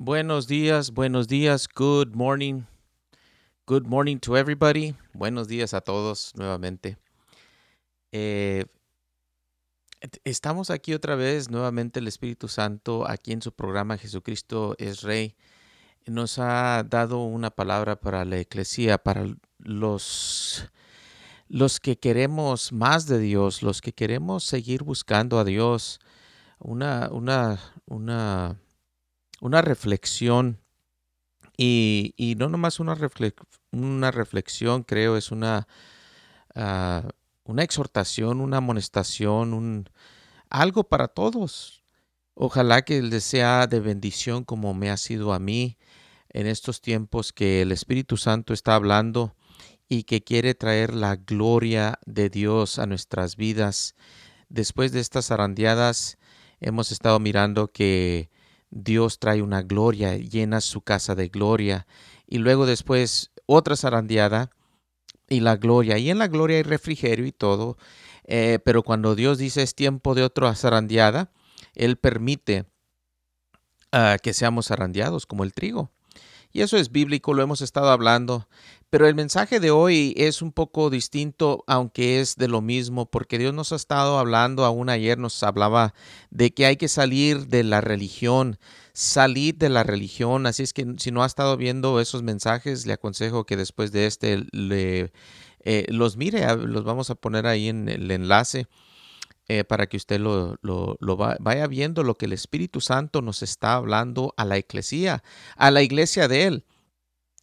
Buenos días, good morning to everybody. Buenos días a todos nuevamente. Eh, Estamos aquí otra vez, nuevamente el Espíritu Santo, aquí en su programa Jesucristo es Rey, nos ha dado una palabra para la iglesia, para los que queremos más de Dios, los que queremos seguir buscando a Dios, una, una, una, una reflexión. Y no nomás una reflexión, creo, es ah, una exhortación, una amonestación, algo para todos. Ojalá que les sea de bendición como me ha sido a mí en estos tiempos que el Espíritu Santo está hablando y que quiere traer la gloria de Dios a nuestras vidas. Después de estas zarandeadas, hemos estado mirando que Dios trae una gloria, llena su casa de gloria. Y luego después otra zarandeada y la gloria. Y en la gloria hay refrigerio y todo. Pero cuando Dios dice es tiempo de otra zarandeada, Él permite que seamos zarandeados como el trigo. Y eso es bíblico, lo hemos estado hablando. Pero el mensaje de hoy es un poco distinto, aunque es de lo mismo, porque Dios nos ha estado hablando, aún ayer nos hablaba de que hay que salir de la religión, salir de la religión. Así es que si no ha estado viendo esos mensajes, le aconsejo que después de los mire, los vamos a poner ahí en el enlace para que usted vaya viendo lo que el Espíritu Santo nos está hablando a la iglesia de Él,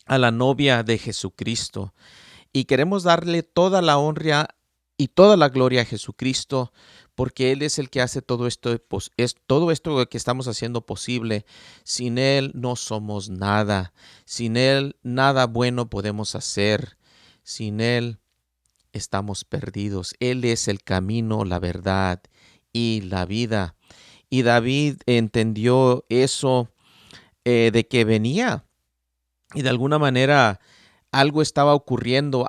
a la novia de Jesucristo. Y queremos darle toda la honra y toda la gloria a Jesucristo, porque Él es el que hace todo esto, todo esto que estamos haciendo posible. Sin Él no somos nada. Sin Él nada bueno podemos hacer. Sin Él estamos perdidos. Él es el camino, la verdad y la vida. Y David entendió eso de que venía y de alguna manera algo estaba ocurriendo,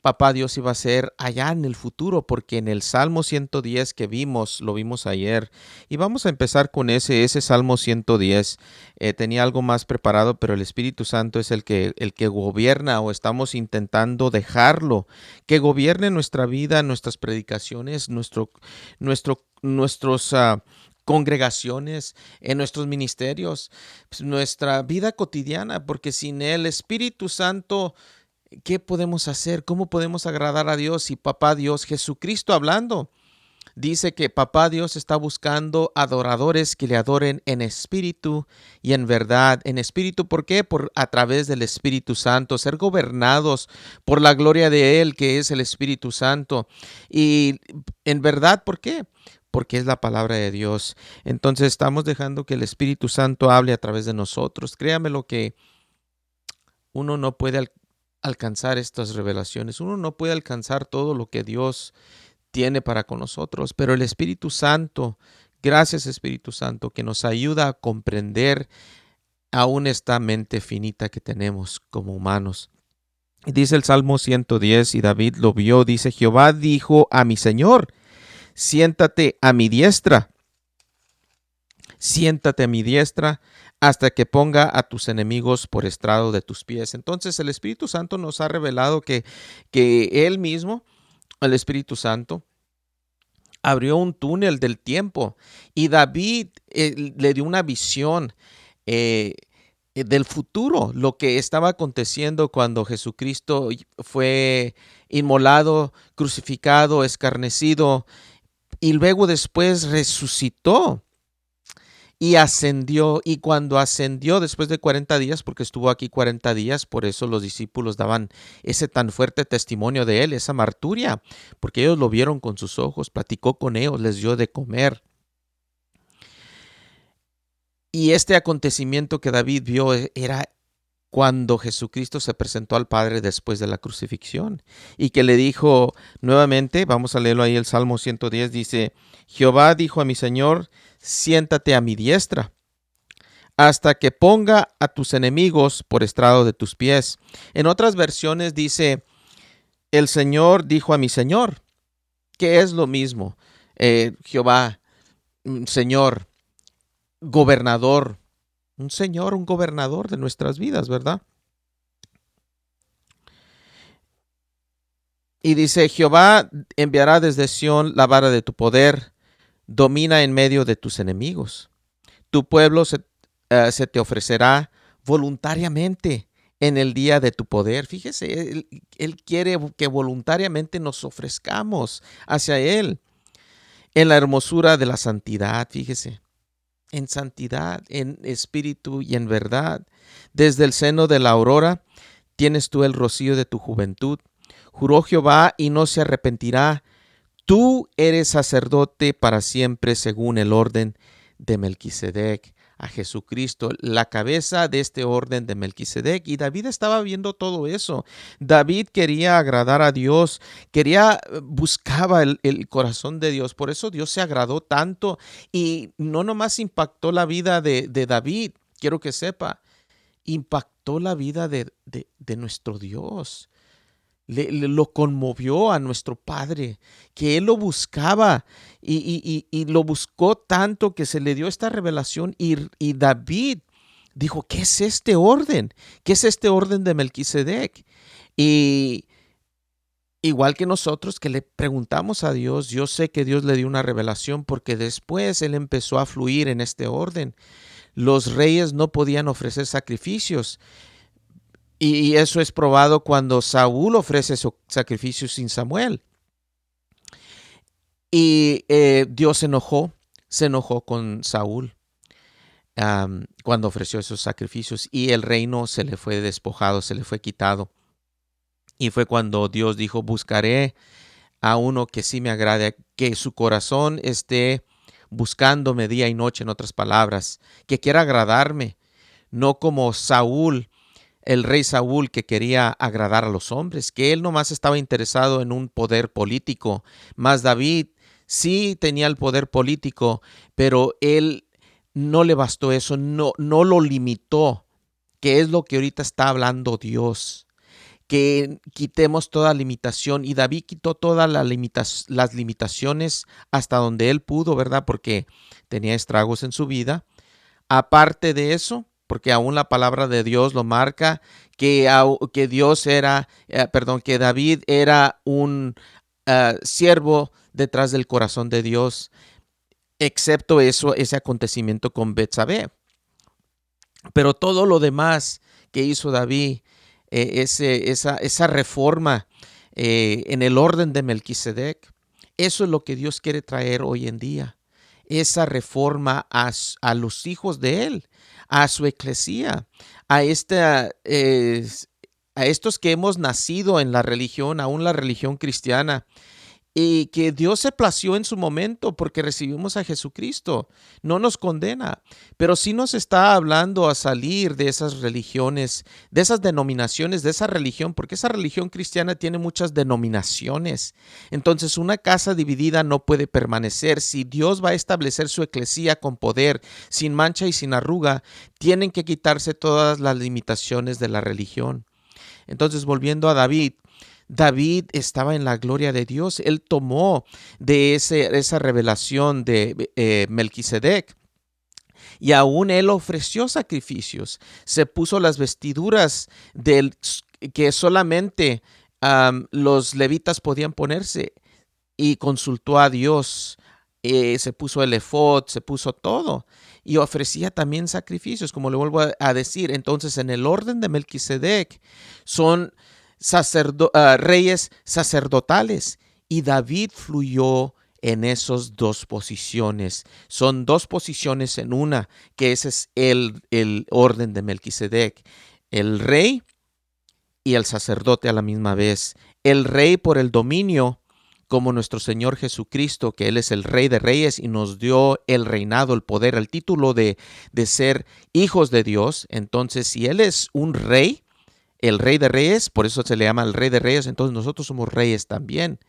papá Dios iba a hacer allá en el futuro, porque en el Salmo 110 que vimos, lo vimos ayer, y vamos a empezar con ese Salmo 110. Tenía algo más preparado, pero el Espíritu Santo es el que gobierna, o estamos intentando dejarlo, que gobierne nuestra vida, nuestras predicaciones, nuestros congregaciones, en nuestros ministerios, pues, nuestra vida cotidiana, porque sin el Espíritu Santo, ¿qué podemos hacer? ¿Cómo podemos agradar a Dios? Y papá Dios, Jesucristo hablando, dice que papá Dios está buscando adoradores que le adoren en espíritu y en verdad. En espíritu, ¿por qué? A través del Espíritu Santo, ser gobernados por la gloria de Él, que es el Espíritu Santo. Y en verdad, ¿por qué? Porque es la palabra de Dios. Entonces estamos dejando que el Espíritu Santo hable a través de nosotros. Créame lo que uno no puede alcanzar estas revelaciones. Uno no puede alcanzar todo lo que Dios tiene para con nosotros, pero el Espíritu Santo, gracias Espíritu Santo, que nos ayuda a comprender aún esta mente finita que tenemos como humanos. Dice el Salmo 110, y David lo vio, dice: Jehová dijo a mi Señor, siéntate a mi diestra, siéntate a mi diestra hasta que ponga a tus enemigos por estrado de tus pies. Entonces el Espíritu Santo nos ha revelado que Él mismo, el Espíritu Santo, abrió un túnel del tiempo, y David le dio una visión del futuro, lo que estaba aconteciendo cuando Jesucristo fue inmolado, crucificado, escarnecido, y luego después resucitó y ascendió. Y cuando ascendió después de 40 días, porque estuvo aquí 40 días, por eso los discípulos daban ese tan fuerte testimonio de él, esa marturia, porque ellos lo vieron con sus ojos, platicó con ellos, les dio de comer. Y este acontecimiento que David vio era cuando Jesucristo se presentó al Padre después de la crucifixión, y que le dijo nuevamente, vamos a leerlo ahí, el Salmo 110 dice: Jehová dijo a mi Señor, siéntate a mi diestra, hasta que ponga a tus enemigos por estrado de tus pies. En otras versiones dice: el Señor dijo a mi Señor, que es lo mismo. Jehová, Señor, gobernador, un señor, un gobernador de nuestras vidas, ¿verdad? Y dice, Jehová enviará desde Sión la vara de tu poder, domina en medio de tus enemigos. Tu pueblo se te ofrecerá voluntariamente en el día de tu poder. Fíjese, él quiere que voluntariamente nos ofrezcamos hacia Él en la hermosura de la santidad, fíjese, en santidad, en espíritu y en verdad. Desde el seno de la aurora tienes tú el rocío de tu juventud. Juró Jehová y no se arrepentirá. Tú eres sacerdote para siempre según el orden de Melquisedec. A Jesucristo, la cabeza de este orden de Melquisedec. Y David estaba viendo todo eso. David quería agradar a Dios, buscaba el corazón de Dios. Por eso Dios se agradó tanto y no nomás impactó la vida de David, quiero que sepa, impactó la vida de nuestro Dios. Lo conmovió a nuestro Padre, que Él lo buscaba y lo buscó tanto que se le dio esta revelación y David dijo, ¿qué es este orden? ¿Qué es este orden de Melquisedec? Y igual que nosotros que le preguntamos a Dios, yo sé que Dios le dio una revelación porque después Él empezó a fluir en este orden. Los reyes no podían ofrecer sacrificios. Y eso es probado cuando Saúl ofrece su sacrificio sin Samuel. Y Dios se enojó con Saúl cuando ofreció esos sacrificios y el reino se le fue despojado, se le fue quitado. Y fue cuando Dios dijo, buscaré a uno que sí me agrade, que su corazón esté buscándome día y noche, en otras palabras, que quiera agradarme, no como Saúl, el rey Saúl, que quería agradar a los hombres, que él nomás estaba interesado en un poder político. Mas David sí tenía el poder político, pero él no le bastó eso, no lo limitó, que es lo que ahorita está hablando Dios, que quitemos toda limitación. Y David quitó todas las limitaciones hasta donde él pudo, ¿verdad? Porque tenía estragos en su vida. Aparte de eso, porque aún la palabra de Dios lo marca, que que David era un siervo detrás del corazón de Dios, excepto ese acontecimiento con Betsabé. Pero todo lo demás que hizo David, esa reforma en el orden de Melquisedec, eso es lo que Dios quiere traer hoy en día. Esa reforma a los hijos de Él, a su eclesía, a estos que hemos nacido en la religión, aún la religión cristiana, y que Dios se plació en su momento porque recibimos a Jesucristo. No nos condena, pero sí nos está hablando a salir de esas religiones, de esas denominaciones, de esa religión, porque esa religión cristiana tiene muchas denominaciones. Entonces, una casa dividida no puede permanecer. Si Dios va a establecer su eclesía con poder, sin mancha y sin arruga, tienen que quitarse todas las limitaciones de la religión. Entonces, volviendo a David estaba en la gloria de Dios. Él tomó de esa revelación de Melquisedec y aún él ofreció sacrificios. Se puso las vestiduras que solamente los levitas podían ponerse y consultó a Dios. Se puso el efod, se puso todo y ofrecía también sacrificios, como le vuelvo a decir. Entonces, en el orden de Melquisedec son reyes sacerdotales y David fluyó en esas dos posiciones. Son dos posiciones en una, que ese es el orden de Melquisedec. El rey y el sacerdote a la misma vez. El rey por el dominio, como nuestro Señor Jesucristo, que Él es el Rey de Reyes y nos dio el reinado, el poder, el título de ser hijos de Dios. Entonces, si Él es un rey, el Rey de Reyes, por eso se le llama el Rey de Reyes, entonces nosotros somos reyes también.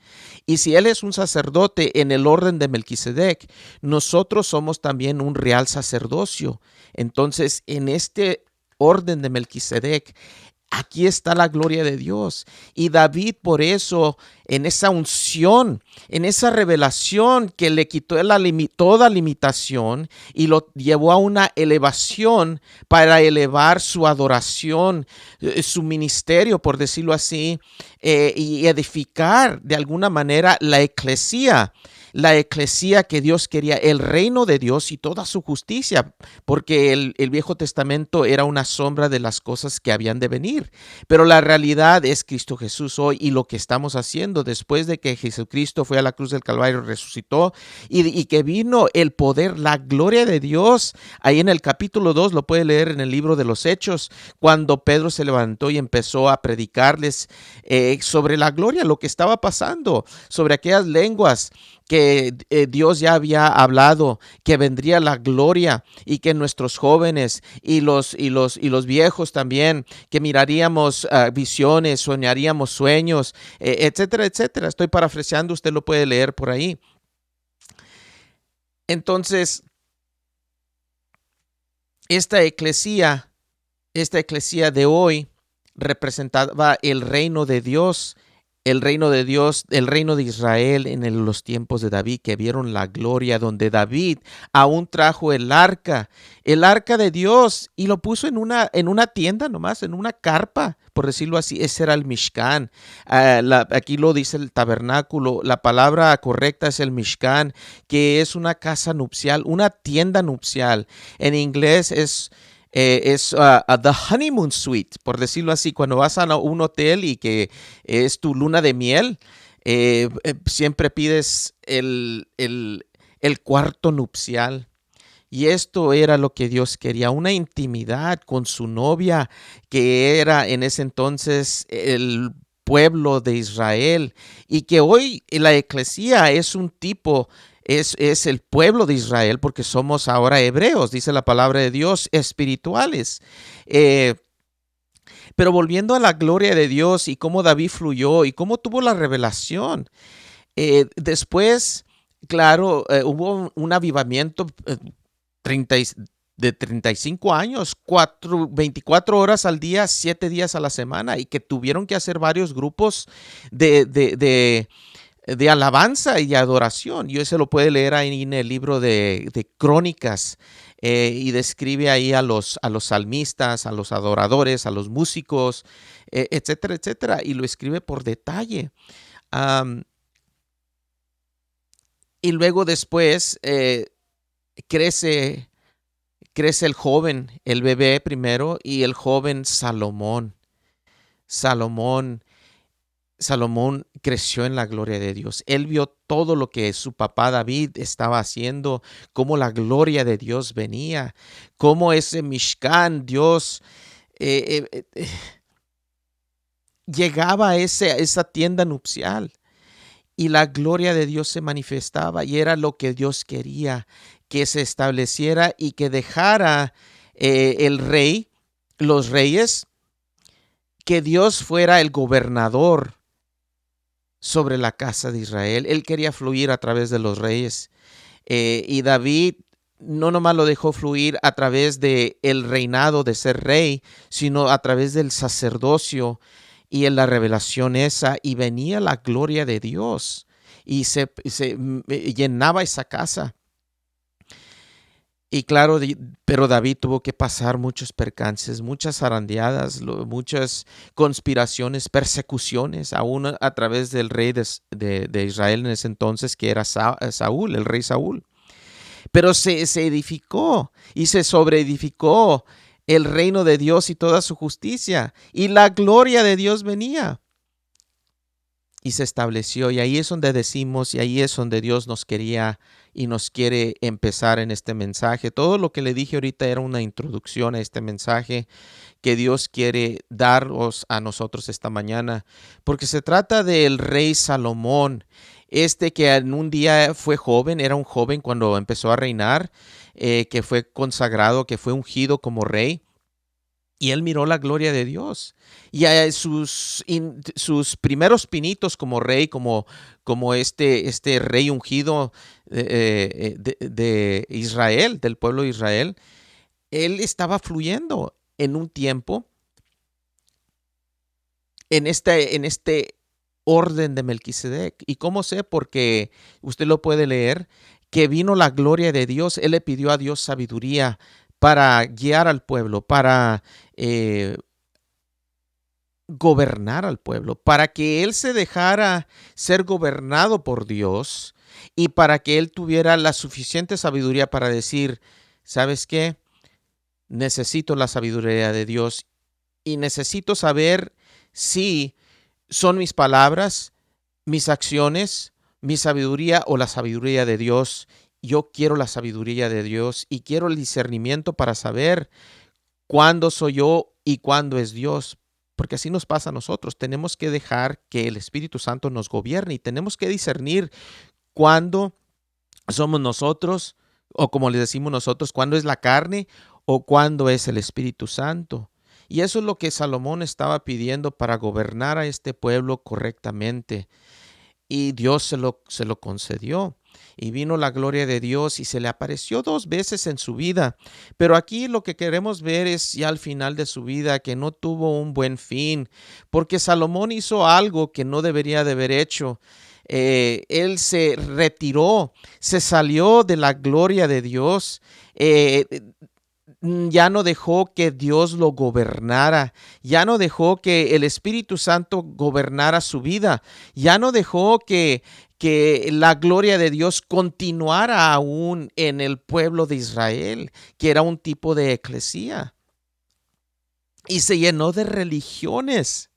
Y si Él es un sacerdote en el orden de Melquisedec, nosotros somos también un real sacerdocio. Entonces, en este orden de Melquisedec, aquí está la gloria de Dios. Y David, por eso, en esa unción, en esa revelación que le quitó toda limitación y lo llevó a una elevación para elevar su adoración, su ministerio, por decirlo así, y edificar de alguna manera la eclesía que Dios quería, el reino de Dios y toda su justicia, porque el Viejo Testamento era una sombra de las cosas que habían de venir, pero la realidad es Cristo Jesús hoy, y lo que estamos haciendo después de que Jesucristo fue a la cruz del Calvario, resucitó, y que vino el poder, la gloria de Dios. Ahí en el capítulo 2 lo puede leer en el libro de los Hechos, cuando Pedro se levantó y empezó a predicarles sobre la gloria, lo que estaba pasando, sobre aquellas lenguas que Dios ya había hablado, que vendría la gloria, y que nuestros jóvenes y los viejos también, que miraríamos visiones, soñaríamos sueños, etcétera, etcétera. Estoy parafraseando, usted lo puede leer por ahí. Entonces, esta eclesía de hoy representaba el reino de Dios, el reino de Dios, el reino de Israel en los tiempos de David, que vieron la gloria, donde David aún trajo el arca de Dios, y lo puso en una tienda nomás, en una carpa, por decirlo así. Ese era el Mishkan. Aquí lo dice el tabernáculo. La palabra correcta es el Mishkan, que es una casa nupcial, una tienda nupcial. En inglés es the honeymoon suite, por decirlo así. Cuando vas a un hotel y que es tu luna de miel, siempre pides el cuarto nupcial. Y esto era lo que Dios quería, una intimidad con su novia, que era en ese entonces el pueblo de Israel, y que hoy la eclesía es un tipo, es el pueblo de Israel, porque somos ahora hebreos, dice la palabra de Dios, espirituales. Eh, pero volviendo a la gloria de Dios y cómo David fluyó y cómo tuvo la revelación, después, claro, hubo un avivamiento 30 de 35 años, 24 horas al día, 7 días a la semana, y que tuvieron que hacer varios grupos de alabanza y adoración. Y eso lo puede leer ahí en el libro de Crónicas, y describe ahí a los salmistas, a los adoradores, a los músicos, etcétera, etcétera, y lo escribe por detalle. Um, y luego después crece el joven, el bebé primero, y el joven Salomón. Salomón creció en la gloria de Dios. Él vio todo lo que su papá David estaba haciendo, cómo la gloria de Dios venía, cómo ese Mishkan, Dios, llegaba a esa tienda nupcial, y la gloria de Dios se manifestaba, y era lo que Dios quería, que se estableciera y que dejara el rey, los reyes, que Dios fuera el gobernador sobre la casa de Israel. Él quería fluir a través de los reyes, y David no nomás lo dejó fluir a través de el reinado de ser rey, sino a través del sacerdocio y en la revelación esa, y venía la gloria de Dios y se llenaba esa casa. Y claro, pero David tuvo que pasar muchos percances, muchas zarandeadas, muchas conspiraciones, persecuciones, aún a través del rey de Israel en ese entonces, que era Saúl, el rey Saúl. Pero se edificó y se sobreedificó el reino de Dios y toda su justicia, y la gloria de Dios venía y se estableció. Y ahí es donde decimos, y ahí es donde Dios nos quería y nos quiere empezar en este mensaje. Todo lo que le dije ahorita era una introducción a este mensaje que Dios quiere daros a nosotros esta mañana, porque se trata del rey Salomón, que en un día fue joven, era un joven cuando empezó a reinar, que fue consagrado, que fue ungido como rey. Y él miró la gloria de Dios. Y a sus primeros pinitos como rey, como este rey ungido de Israel, del pueblo de Israel, él estaba fluyendo en un tiempo en este orden de Melquisedec. ¿Y cómo sé? Porque usted lo puede leer, que vino la gloria de Dios. Él le pidió a Dios sabiduría para guiar al pueblo, para gobernar al pueblo, para que él se dejara ser gobernado por Dios y para que él tuviera la suficiente sabiduría para decir, ¿sabes qué? Necesito la sabiduría de Dios y necesito saber si son mis palabras, mis acciones, mi sabiduría o la sabiduría de Dios. Yo quiero la sabiduría de Dios y quiero el discernimiento para saber cuándo soy yo y cuándo es Dios. Porque así nos pasa a nosotros. Tenemos que dejar que el Espíritu Santo nos gobierne y tenemos que discernir cuándo somos nosotros, o como les decimos nosotros, cuándo es la carne o cuándo es el Espíritu Santo. Y eso es lo que Salomón estaba pidiendo para gobernar a este pueblo correctamente. Y Dios se lo concedió. Y vino la gloria de Dios y se le apareció 2 veces en su vida. Pero aquí lo que queremos ver es ya al final de su vida que no tuvo un buen fin, porque Salomón hizo algo que no debería de haber hecho. Él se retiró, se salió de la gloria de Dios. Ya no dejó que Dios lo gobernara, ya no dejó que el Espíritu Santo gobernara su vida, ya no dejó que la gloria de Dios continuara aún en el pueblo de Israel, que era un tipo de eclesía, y se llenó de religiones.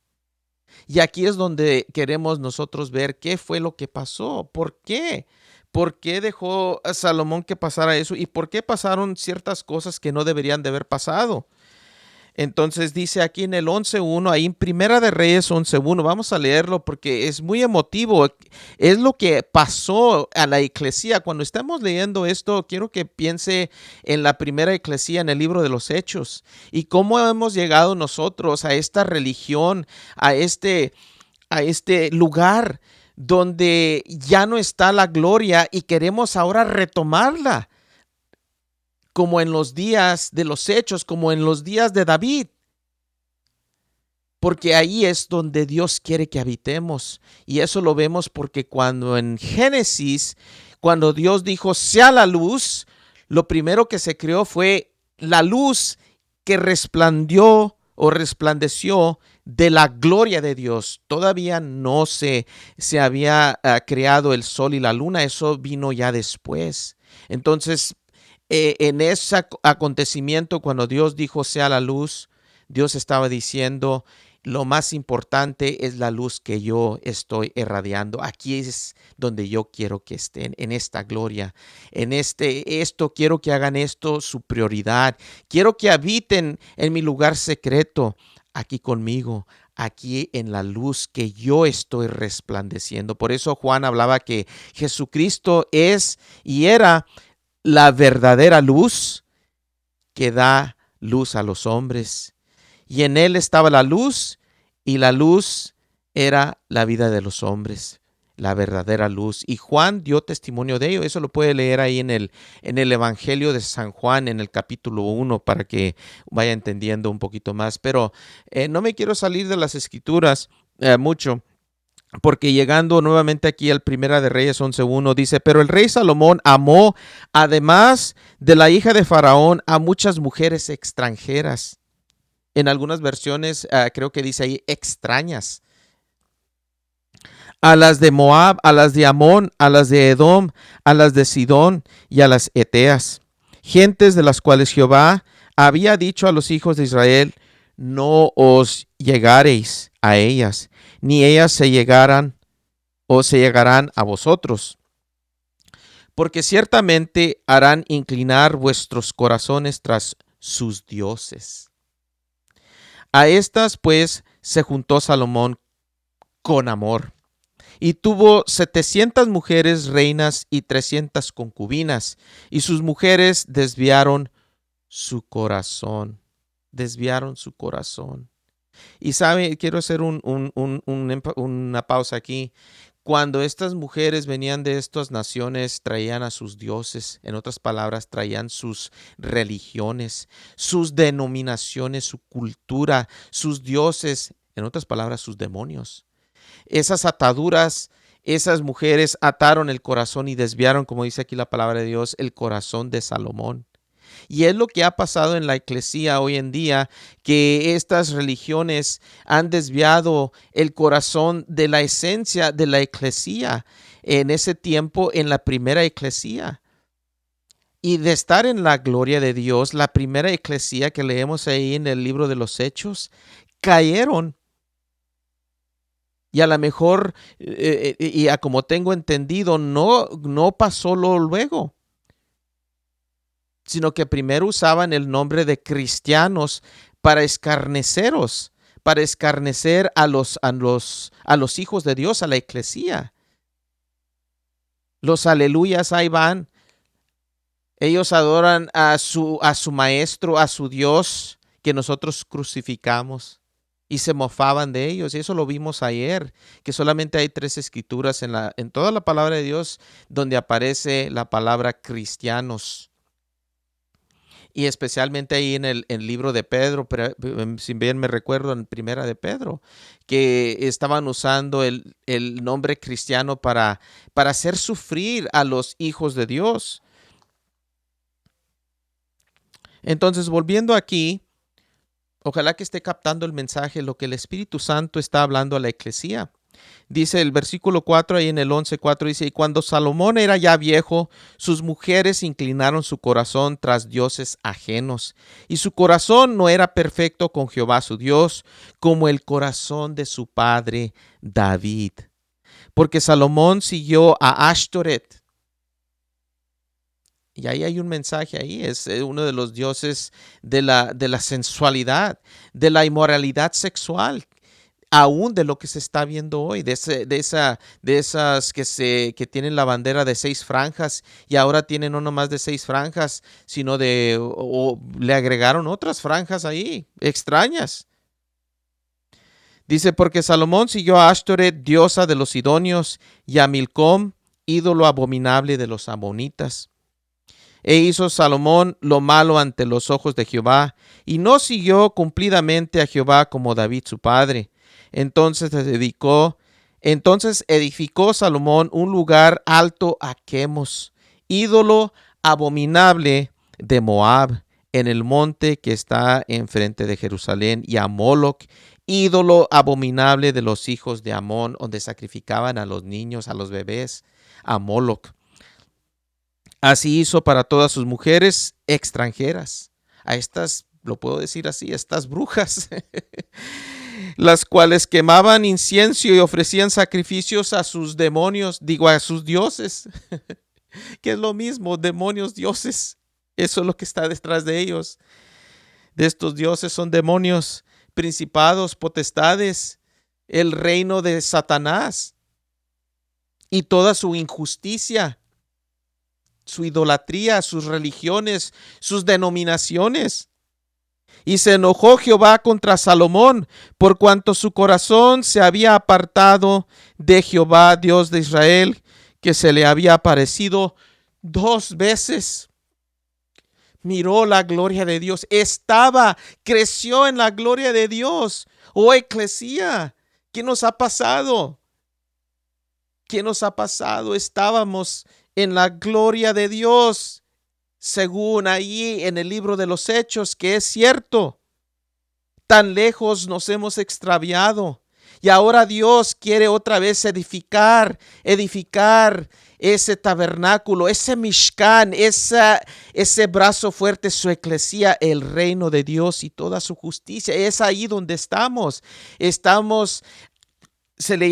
Y aquí es donde queremos nosotros ver qué fue lo que pasó, por qué. ¿Por qué dejó a Salomón que pasara eso? ¿Y por qué pasaron ciertas cosas que no deberían de haber pasado? Entonces dice aquí en el 11.1, ahí en Primera de Reyes 11.1, vamos a leerlo porque es muy emotivo. Es lo que pasó a la iglesia. Cuando estamos leyendo esto, quiero que piense en la primera iglesia en el libro de los Hechos y cómo hemos llegado nosotros a esta religión, a este lugar donde ya no está la gloria y queremos ahora retomarla, como en los días de los Hechos, como en los días de David, porque ahí es donde Dios quiere que habitemos. Y eso lo vemos porque cuando en Génesis, cuando Dios dijo sea la luz, lo primero que se creó fue la luz que resplandeció de la gloria de Dios. Todavía no se había creado el sol y la luna, eso vino ya después. Entonces, en ese acontecimiento, cuando Dios dijo sea la luz, Dios estaba diciendo, lo más importante es la luz que yo estoy irradiando. Aquí es donde yo quiero que estén, en esta gloria, en esto quiero que hagan esto su prioridad. Quiero que habiten en mi lugar secreto, aquí conmigo, aquí en la luz que yo estoy resplandeciendo. Por eso Juan hablaba que Jesucristo es y era la verdadera luz que da luz a los hombres. Y en él estaba la luz, y la luz era la vida de los hombres, la verdadera luz. Y Juan dio testimonio de ello. Eso lo puede leer ahí en el Evangelio de San Juan, en el capítulo 1, para que vaya entendiendo un poquito más. Pero no me quiero salir de las Escrituras mucho, porque llegando nuevamente aquí al Primera de Reyes 11.1 dice, pero el rey Salomón amó, además de la hija de Faraón, a muchas mujeres extranjeras. En algunas versiones creo que dice ahí extrañas. A las de Moab, a las de Amón, a las de Edom, a las de Sidón y a las Eteas. Gentes de las cuales Jehová había dicho a los hijos de Israel, no os llegareis a ellas, ni ellas se llegarán a vosotros, porque ciertamente harán inclinar vuestros corazones tras sus dioses. A estas pues se juntó Salomón con amor, y tuvo 700 mujeres reinas y 300 concubinas, y sus mujeres desviaron su corazón. Y sabe, quiero hacer una pausa aquí. Cuando estas mujeres venían de estas naciones, traían a sus dioses, en otras palabras, traían sus religiones, sus denominaciones, su cultura, sus dioses en otras palabras, sus demonios. Esas ataduras, esas mujeres ataron el corazón y desviaron, como dice aquí la palabra de Dios, el corazón de Salomón. Y es lo que ha pasado en la iglesia hoy en día, que estas religiones han desviado el corazón de la esencia de la iglesia en ese tiempo, en la primera iglesia. Y de estar en la gloria de Dios, la primera iglesia que leemos ahí en el libro de los Hechos, cayeron. Y a lo mejor, y a como tengo entendido, no pasó luego, sino que primero usaban el nombre de cristianos para escarneceros, para escarnecer a los hijos de Dios, a la iglesia. Los aleluyas ahí van. Ellos adoran a su maestro, a su Dios, que nosotros crucificamos. Y se mofaban de ellos. Y eso lo vimos ayer, que solamente hay 3 escrituras en toda la palabra de Dios donde aparece la palabra cristianos. Y especialmente ahí en el libro de Pedro, pero, si bien me recuerdo en primera de Pedro, que estaban usando el nombre cristiano para hacer sufrir a los hijos de Dios. Entonces, volviendo aquí, ojalá que esté captando el mensaje, lo que el Espíritu Santo está hablando a la iglesia. Dice el versículo 4, ahí en el 11:4, dice, y cuando Salomón era ya viejo, sus mujeres inclinaron su corazón tras dioses ajenos, y su corazón no era perfecto con Jehová su Dios, como el corazón de su padre David. Porque Salomón siguió a Ashtoreth. Y ahí hay un mensaje ahí, es uno de los dioses de la sensualidad, de la inmoralidad sexual, aún de lo que se está viendo hoy, de esas que tienen la bandera de 6 franjas y ahora tienen no nomás de 6 franjas, sino le agregaron otras franjas ahí, extrañas. Dice, porque Salomón siguió a Ashtoreth, diosa de los sidonios, y a Milcom, ídolo abominable de los amonitas. E hizo Salomón lo malo ante los ojos de Jehová, y no siguió cumplidamente a Jehová como David su padre. Entonces edificó Salomón un lugar alto a Quemos, ídolo abominable de Moab, en el monte que está enfrente de Jerusalén, y a Moloc, ídolo abominable de los hijos de Amón, donde sacrificaban a los niños, a los bebés, a Moloc. Así hizo para todas sus mujeres extranjeras, a estas, lo puedo decir así, estas brujas, las cuales quemaban incienso y ofrecían sacrificios a sus demonios, a sus dioses, que es lo mismo, demonios, dioses, eso es lo que está detrás de ellos. De estos dioses son demonios, principados, potestades, el reino de Satanás y toda su injusticia, su idolatría, sus religiones, sus denominaciones. Y se enojó Jehová contra Salomón, por cuanto su corazón se había apartado de Jehová, Dios de Israel, que se le había aparecido 2 veces. Miró la gloria de Dios, creció en la gloria de Dios. Oh, eclesía, ¿qué nos ha pasado? ¿Qué nos ha pasado? Estábamos en la gloria de Dios, según ahí en el libro de los Hechos, que es cierto. Tan lejos nos hemos extraviado. Y ahora Dios quiere otra vez edificar ese tabernáculo, ese Mishkan, ese brazo fuerte, su eclesía, el reino de Dios y toda su justicia. Es ahí donde estamos. Se le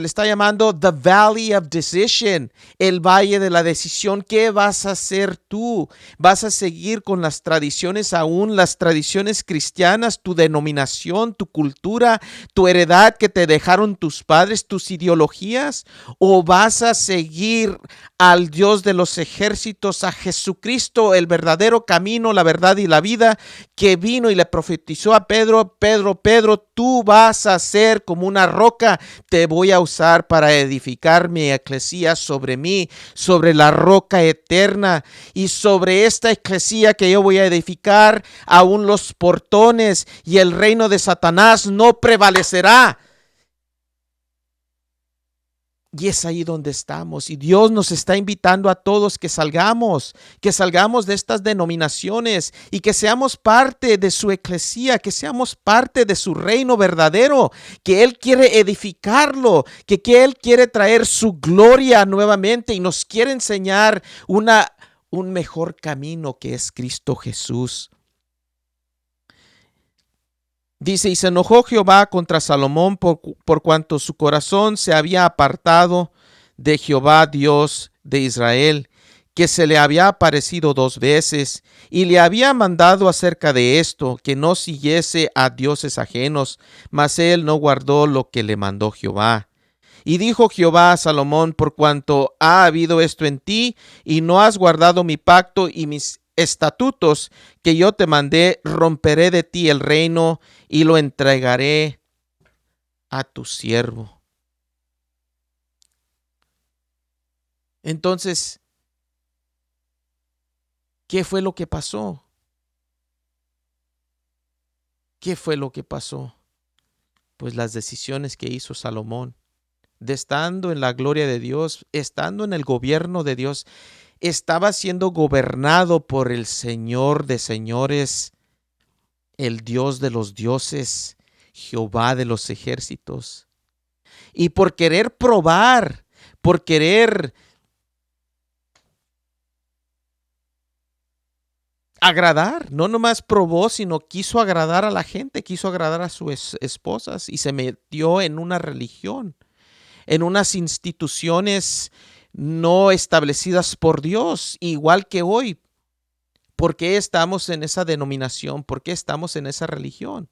está llamando The Valley of Decision, el valle de la decisión. ¿Qué vas a hacer tú? ¿Vas a seguir con las tradiciones, aún las tradiciones cristianas, tu denominación, tu cultura, tu heredad que te dejaron tus padres, tus ideologías? ¿O vas a seguir al Dios de los ejércitos, a Jesucristo, el verdadero camino, la verdad y la vida, que vino y le profetizó a Pedro, Pedro, tú vas a ser como una roca roca te voy a usar para edificar mi eclesía sobre mí, sobre la roca eterna. Y sobre esta eclesía que yo voy a edificar, aún los portones y el reino de Satanás no prevalecerá. Y es ahí donde estamos. Y Dios nos está invitando a todos que salgamos de estas denominaciones y que seamos parte de su eclesía, que seamos parte de su reino verdadero, que Él quiere edificarlo, que Él quiere traer su gloria nuevamente y nos quiere enseñar un mejor camino que es Cristo Jesús. Dice, y se enojó Jehová contra Salomón por cuanto su corazón se había apartado de Jehová Dios de Israel, que se le había aparecido 2 veces, y le había mandado acerca de esto, que no siguiese a dioses ajenos, mas él no guardó lo que le mandó Jehová. Y dijo Jehová a Salomón, por cuanto ha habido esto en ti, y no has guardado mi pacto y mis estatutos que yo te mandé, romperé de ti el reino y lo entregaré a tu siervo. Entonces, ¿qué fue lo que pasó? ¿Qué fue lo que pasó? Pues las decisiones que hizo Salomón, de estando en la gloria de Dios, estando en el gobierno de Dios, estaba siendo gobernado por el Señor de señores, el Dios de los dioses, Jehová de los ejércitos. Y por querer probar, por querer agradar, no nomás probó, sino quiso agradar a la gente, quiso agradar a sus esposas y se metió en una religión, en unas instituciones no establecidas por Dios, igual que hoy. ¿Por qué estamos en esa denominación? ¿Por qué estamos en esa religión?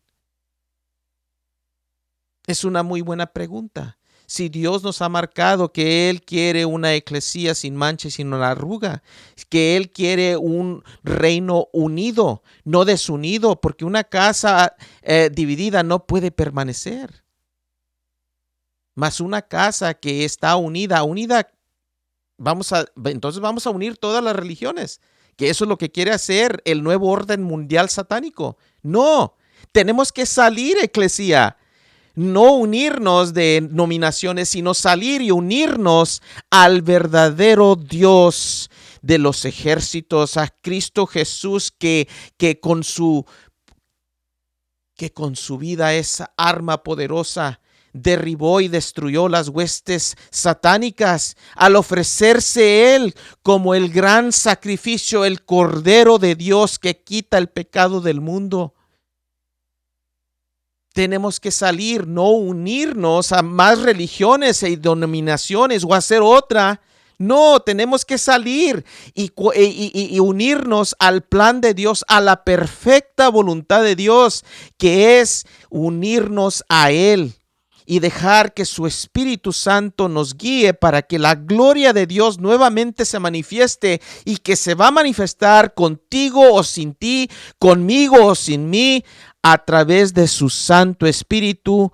Es una muy buena pregunta. Si Dios nos ha marcado que Él quiere una eclesía sin mancha y sin una arruga, que Él quiere un reino unido, no desunido, porque una casa dividida no puede permanecer. Mas una casa que está unida, entonces vamos a unir todas las religiones, que eso es lo que quiere hacer el nuevo orden mundial satánico. No, tenemos que salir, eclesía. No unirnos de denominaciones, sino salir y unirnos al verdadero Dios de los ejércitos, a Cristo Jesús, que con su vida, esa arma poderosa, derribó y destruyó las huestes satánicas al ofrecerse Él como el gran sacrificio, el Cordero de Dios que quita el pecado del mundo. Tenemos que salir, no unirnos a más religiones y denominaciones o hacer otra. No, tenemos que salir y unirnos al plan de Dios, a la perfecta voluntad de Dios, que es unirnos a Él y dejar que su Espíritu Santo nos guíe para que la gloria de Dios nuevamente se manifieste y que se va a manifestar contigo o sin ti, conmigo o sin mí, a través de su Santo Espíritu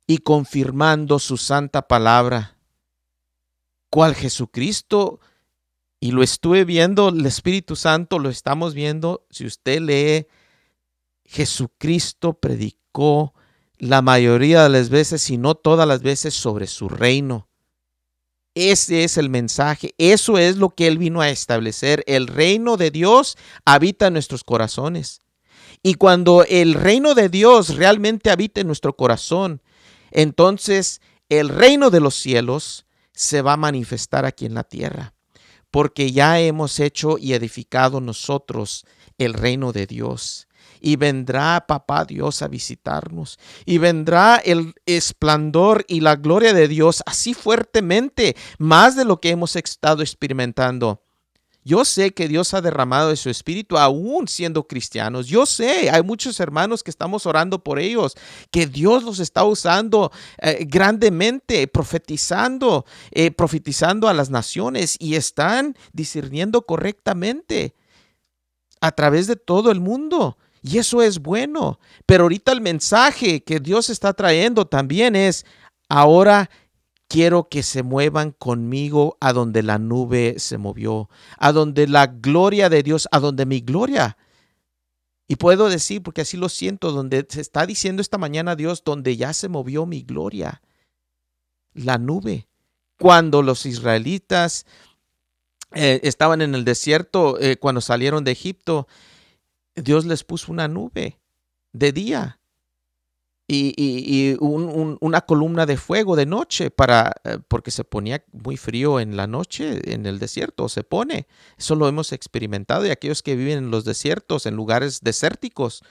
y confirmando su santa palabra. ¿Cuál Jesucristo? Y lo estuve viendo, el Espíritu Santo lo estamos viendo. Si usted lee, Jesucristo predicó la mayoría de las veces, si no todas las veces, sobre su reino. Ese es el mensaje, eso es lo que Él vino a establecer. El reino de Dios habita en nuestros corazones. Y cuando el reino de Dios realmente habita en nuestro corazón, entonces el reino de los cielos se va a manifestar aquí en la tierra, porque ya hemos hecho y edificado nosotros el reino de Dios. Y vendrá Papá Dios a visitarnos, y vendrá el esplendor y la gloria de Dios así fuertemente, más de lo que hemos estado experimentando. Yo sé que Dios ha derramado de su espíritu aún siendo cristianos. Yo sé, hay muchos hermanos que estamos orando por ellos, que Dios los está usando grandemente, profetizando a las naciones y están discerniendo correctamente a través de todo el mundo. Y eso es bueno. Pero ahorita el mensaje que Dios está trayendo también es, ahora quiero que se muevan conmigo a donde la nube se movió, a donde la gloria de Dios, a donde mi gloria. Y puedo decir, porque así lo siento, donde se está diciendo esta mañana Dios, donde ya se movió mi gloria, la nube. Cuando los israelitas estaban en el desierto, cuando salieron de Egipto, Dios les puso una nube de día y una columna de fuego de noche porque se ponía muy frío en la noche en el desierto, se pone. Eso lo hemos experimentado, y aquellos que viven en los desiertos, en lugares desérticos,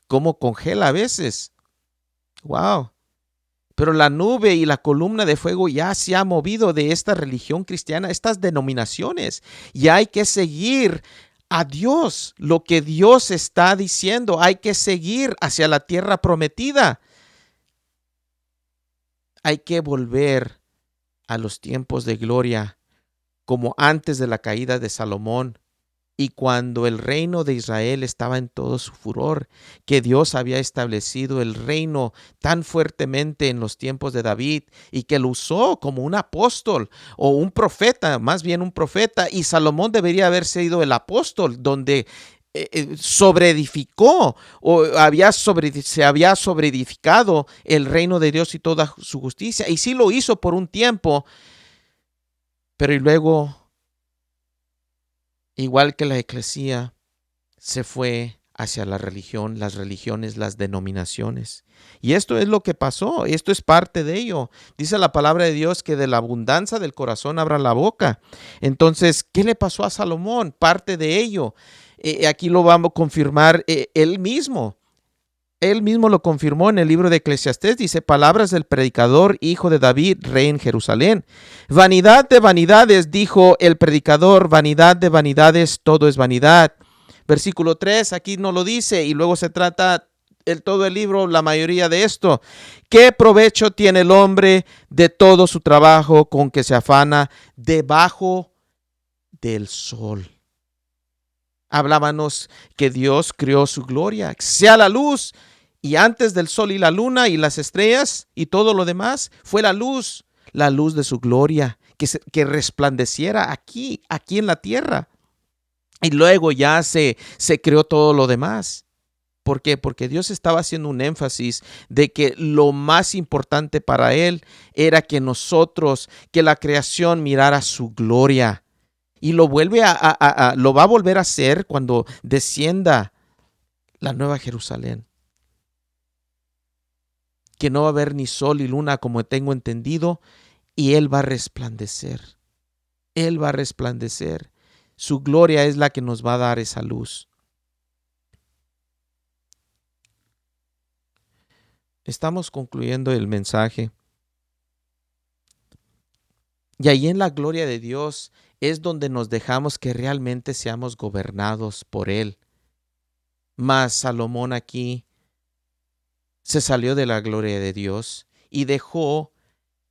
cómo congela a veces. Wow. Pero la nube y la columna de fuego ya se ha movido de esta religión cristiana, estas denominaciones. Y hay que seguir a Dios, lo que Dios está diciendo. Hay que seguir hacia la tierra prometida. Hay que volver a los tiempos de gloria, como antes de la caída de Salomón, y cuando el reino de Israel estaba en todo su furor, que Dios había establecido el reino tan fuertemente en los tiempos de David, y que lo usó como un apóstol o un profeta, más bien un profeta, y Salomón debería haber sido el apóstol donde sobreedificó o se había sobreedificado el reino de Dios y toda su justicia, y sí lo hizo por un tiempo, pero y luego, igual que la eclesía, se fue hacia la religión, las religiones, las denominaciones. Y esto es lo que pasó, esto es parte de ello. Dice la palabra de Dios que de la abundancia del corazón abra la boca. Entonces, ¿qué le pasó a Salomón? Parte de ello. Aquí lo vamos a confirmar él mismo. Él mismo lo confirmó en el libro de Eclesiastés. Dice, palabras del predicador, hijo de David, rey en Jerusalén. Vanidad de vanidades, dijo el predicador, vanidad de vanidades, todo es vanidad. Versículo 3, aquí no lo dice, y luego se trata todo el libro, la mayoría de esto. ¿Qué provecho tiene el hombre de todo su trabajo con que se afana debajo del sol? Hablábamos que Dios creó su gloria, sea la luz, y antes del sol y la luna y las estrellas y todo lo demás, fue la luz de su gloria, que resplandeciera aquí en la tierra. Y luego ya se creó todo lo demás. ¿Por qué? Porque Dios estaba haciendo un énfasis de que lo más importante para Él era que la creación mirara su gloria. Y lo va a volver a hacer cuando descienda la nueva Jerusalén. Que no va a haber ni sol ni luna, como tengo entendido, y Él va a resplandecer. Él va a resplandecer. Su gloria es la que nos va a dar esa luz. Estamos concluyendo el mensaje. Y ahí en la gloria de Dios es donde nos dejamos que realmente seamos gobernados por Él. Mas Salomón aquí se salió de la gloria de Dios y dejó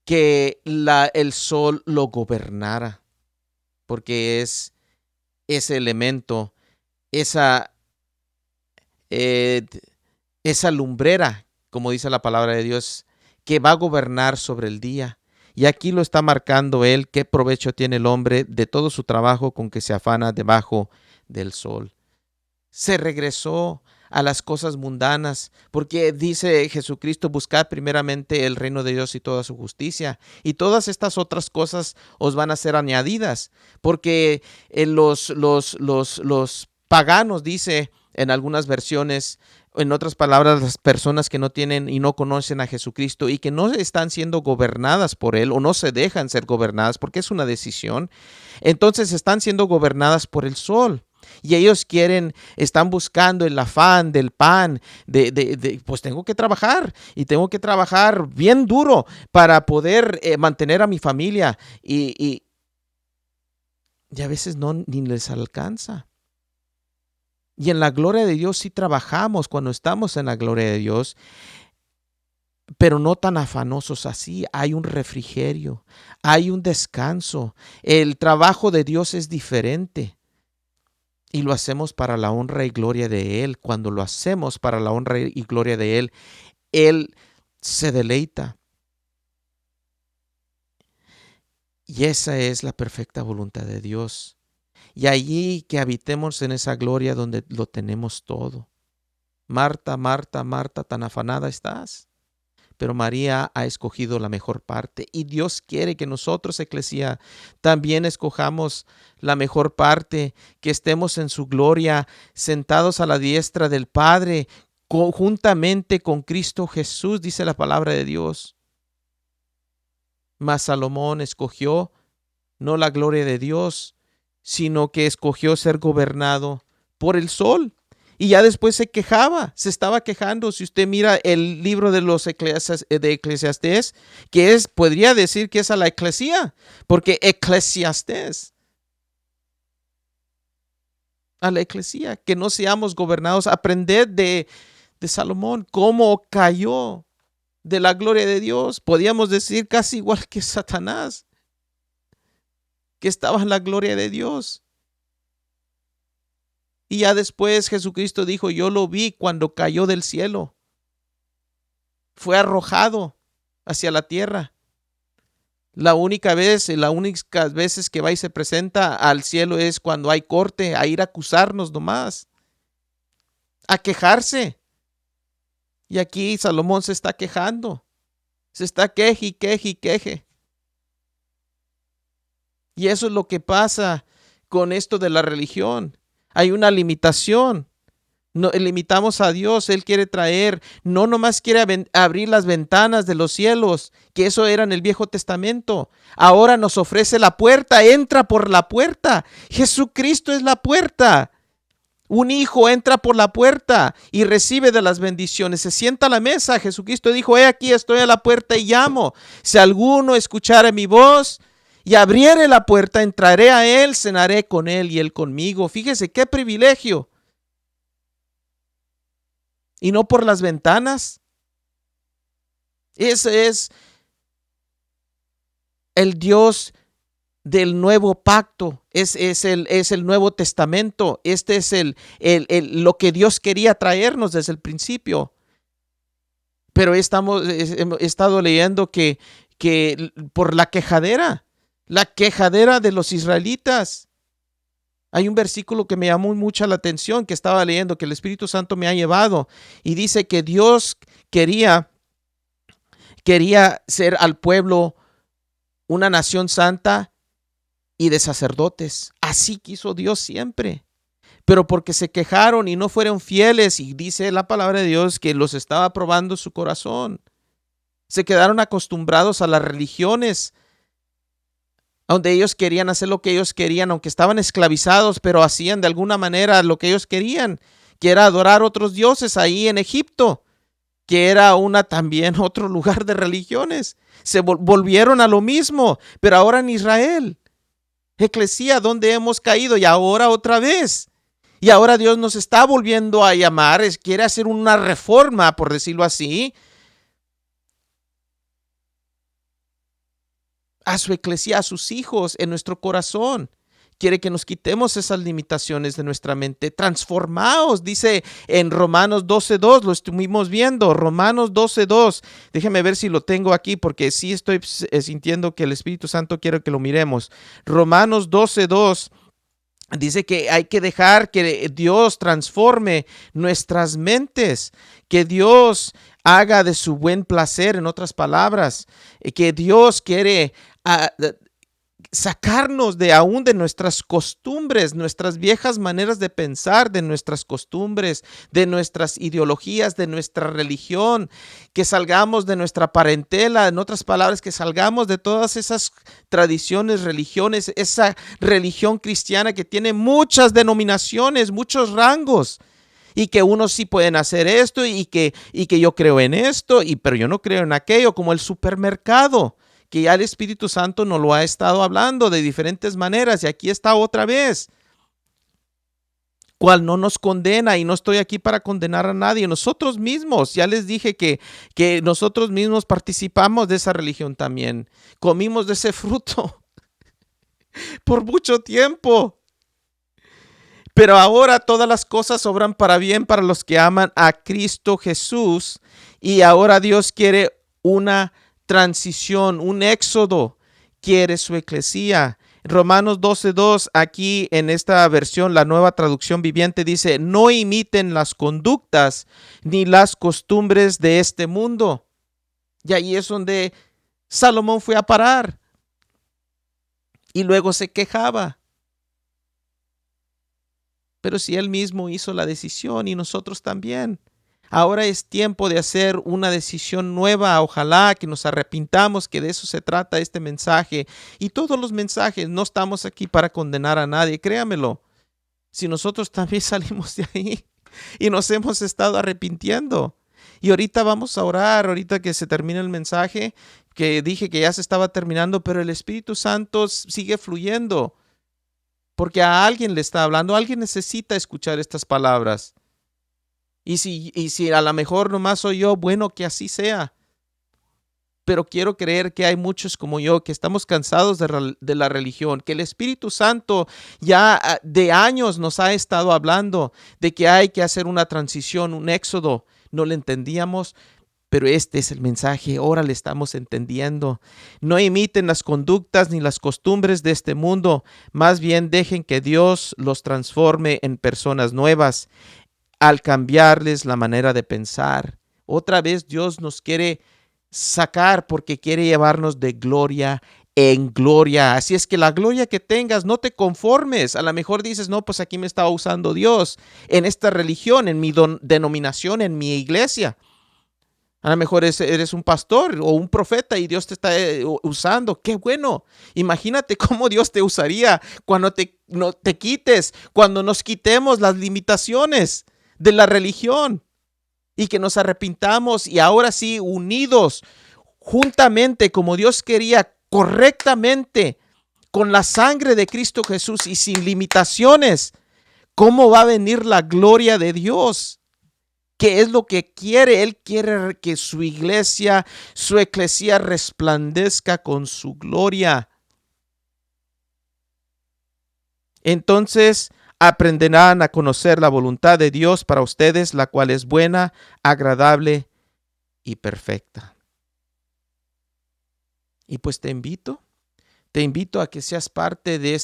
que el sol lo gobernara, porque es ese elemento, esa lumbrera, como dice la palabra de Dios, que va a gobernar sobre el día. Y aquí lo está marcando él, qué provecho tiene el hombre de todo su trabajo con que se afana debajo del sol. Se regresó a las cosas mundanas, porque dice Jesucristo, buscad primeramente el reino de Dios y toda su justicia, y todas estas otras cosas os van a ser añadidas, porque los paganos, dice en algunas versiones, en otras palabras, las personas que no tienen y no conocen a Jesucristo y que no están siendo gobernadas por Él o no se dejan ser gobernadas porque es una decisión, entonces están siendo gobernadas por el sol. Y ellos están buscando el afán del pan, pues tengo que trabajar y tengo que trabajar bien duro para poder mantener a mi familia y a veces ni les alcanza. Y en la gloria de Dios sí trabajamos cuando estamos en la gloria de Dios, pero no tan afanosos así. Hay un refrigerio, hay un descanso. El trabajo de Dios es diferente. Y lo hacemos para la honra y gloria de Él. Cuando lo hacemos para la honra y gloria de Él, Él se deleita. Y esa es la perfecta voluntad de Dios. Y allí que habitemos en esa gloria donde lo tenemos todo. Marta, Marta, Marta, tan afanada estás. Pero María ha escogido la mejor parte. Y Dios quiere que nosotros, Eclesia, también escojamos la mejor parte, que estemos en su gloria, sentados a la diestra del Padre, conjuntamente con Cristo Jesús, dice la palabra de Dios. Mas Salomón escogió no la gloria de Dios, sino que escogió ser gobernado por el sol. Y ya después se quejaba, se estaba quejando. Si usted mira el libro de los de Eclesiastés, que podría decir que es a la eclesía, porque Eclesiastés, a la eclesía, que no seamos gobernados. Aprended de Salomón cómo cayó de la gloria de Dios. Podíamos decir casi igual que Satanás, que estaba en la gloria de Dios. Y ya después Jesucristo dijo, yo lo vi cuando cayó del cielo. Fue arrojado hacia la tierra. Las únicas veces que va y se presenta al cielo es cuando hay corte, a ir a acusarnos nomás, a quejarse. Y aquí Salomón se está quejando. Se está queje y queje y queje. Y eso es lo que pasa con esto de la religión. Hay una limitación. No, limitamos a Dios. Él quiere traer, no nomás quiere abrir las ventanas de los cielos, que eso era en el Viejo Testamento. Ahora nos ofrece la puerta. Entra por la puerta. Jesucristo es la puerta. Un hijo entra por la puerta y recibe de las bendiciones. Se sienta a la mesa. Jesucristo dijo, he aquí estoy a la puerta y llamo. Si alguno escuchare mi voz y abriere la puerta, entraré a él, cenaré con él y él conmigo. Fíjese qué privilegio. Y no por las ventanas. Ese es el Dios del nuevo pacto. Es el Nuevo Testamento. Este es lo que Dios quería traernos desde el principio. Pero he estado leyendo que por la quejadera de los israelitas. Hay un versículo que me llamó mucho la atención, que estaba leyendo, que el Espíritu Santo me ha llevado, y dice que Dios quería ser al pueblo una nación santa y de sacerdotes. Así quiso Dios siempre. Pero porque se quejaron y no fueron fieles, y dice la palabra de Dios que los estaba probando su corazón. Se quedaron acostumbrados a las religiones, donde ellos querían hacer lo que ellos querían, aunque estaban esclavizados, pero hacían de alguna manera lo que ellos querían, que era adorar otros dioses ahí en Egipto, que era también otro lugar de religiones. Se volvieron a lo mismo, pero ahora en Israel. Eclesía, donde hemos caído, y ahora otra vez. Y ahora Dios nos está volviendo a llamar, quiere hacer una reforma, por decirlo así, a su eclesía, a sus hijos, en nuestro corazón. Quiere que nos quitemos esas limitaciones de nuestra mente. Transformaos, dice en Romanos 12:2, lo estuvimos viendo, Romanos 12:2. Déjeme ver si lo tengo aquí, porque sí estoy sintiendo que el Espíritu Santo quiere que lo miremos. Romanos 12:2 dice que hay que dejar que Dios transforme nuestras mentes, que Dios haga de su buen placer, en otras palabras, que Dios quiere sacarnos aún de nuestras costumbres, nuestras viejas maneras de pensar, de nuestras costumbres, de nuestras ideologías, de nuestra religión, que salgamos de nuestra parentela, en otras palabras, que salgamos de todas esas tradiciones, religiones, esa religión cristiana que tiene muchas denominaciones, muchos rangos. Y que unos sí pueden hacer esto y que yo creo en esto, pero yo no creo en aquello, como el supermercado, que ya el Espíritu Santo nos lo ha estado hablando de diferentes maneras, y aquí está otra vez, cual no nos condena, y no estoy aquí para condenar a nadie. Nosotros mismos, ya les dije que nosotros mismos participamos de esa religión también, comimos de ese fruto por mucho tiempo. Pero ahora todas las cosas obran para bien para los que aman a Cristo Jesús. Y ahora Dios quiere una transición, un éxodo. Quiere su eclesía. Romanos 12:2, aquí en esta versión, la Nueva Traducción Viviente, dice: no imiten las conductas ni las costumbres de este mundo. Y ahí es donde Salomón fue a parar. Y luego se quejaba. Pero si él mismo hizo la decisión y nosotros también. Ahora es tiempo de hacer una decisión nueva. Ojalá que nos arrepintamos, que de eso se trata este mensaje. Y todos los mensajes, no estamos aquí para condenar a nadie, créamelo. Si nosotros también salimos de ahí y nos hemos estado arrepintiendo. Y ahorita vamos a orar, ahorita que se termine el mensaje, que dije que ya se estaba terminando, pero el Espíritu Santo sigue fluyendo. Porque a alguien le está hablando, alguien necesita escuchar estas palabras. Y si a lo mejor nomás soy yo, bueno, que así sea. Pero quiero creer que hay muchos como yo que estamos cansados de la religión, que el Espíritu Santo ya de años nos ha estado hablando de que hay que hacer una transición, un éxodo. No lo entendíamos, pero este es el mensaje, ahora le estamos entendiendo. No imiten las conductas ni las costumbres de este mundo, más bien dejen que Dios los transforme en personas nuevas al cambiarles la manera de pensar. Otra vez Dios nos quiere sacar porque quiere llevarnos de gloria en gloria. Así es que la gloria que tengas, no te conformes. A lo mejor dices, no, pues aquí me estaba usando Dios en esta religión, en mi denominación, en mi iglesia. A lo mejor eres un pastor o un profeta y Dios te está usando. ¡Qué bueno! Imagínate cómo Dios te usaría cuando no te quites, cuando nos quitemos las limitaciones de la religión y que nos arrepintamos y ahora sí unidos juntamente como Dios quería, correctamente, con la sangre de Cristo Jesús y sin limitaciones. ¿Cómo va a venir la gloria de Dios? ¿Qué es lo que quiere? Él quiere que su iglesia, su eclesía resplandezca con su gloria. Entonces aprenderán a conocer la voluntad de Dios para ustedes, la cual es buena, agradable y perfecta. Y pues te invito a que seas parte de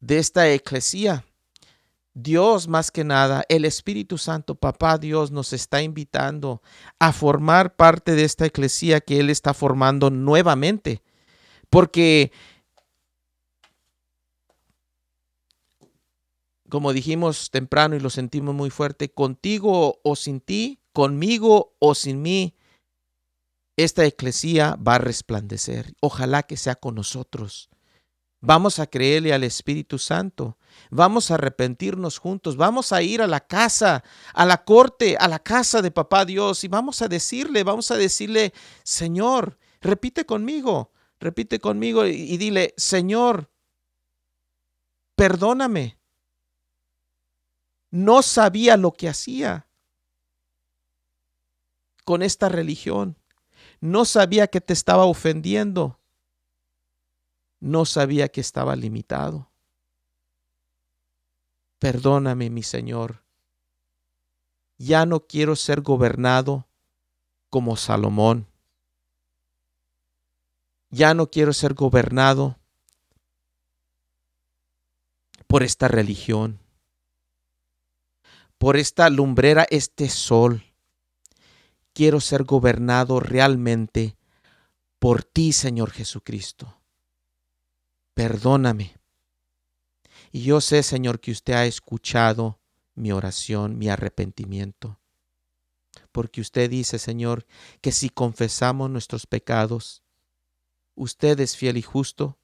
esta eclesía. Dios, más que nada, el Espíritu Santo, Papá Dios, nos está invitando a formar parte de esta eclesía que Él está formando nuevamente. Porque, como dijimos temprano y lo sentimos muy fuerte, contigo o sin ti, conmigo o sin mí, esta eclesía va a resplandecer. Ojalá que sea con nosotros. Vamos a creerle al Espíritu Santo. Vamos a arrepentirnos juntos. Vamos a ir a la casa, a la corte, a la casa de Papá Dios y vamos a decirle, Señor, repite conmigo y dile, Señor, perdóname. No sabía lo que hacía con esta religión. No sabía que te estaba ofendiendo. No sabía que estaba limitado. Perdóname, mi Señor. Ya no quiero ser gobernado como Salomón. Ya no quiero ser gobernado por esta religión, por esta lumbrera, este sol. Quiero ser gobernado realmente por ti, Señor Jesucristo. Perdóname. Y yo sé, Señor, que usted ha escuchado mi oración, mi arrepentimiento. Porque usted dice, Señor, que si confesamos nuestros pecados, usted es fiel y justo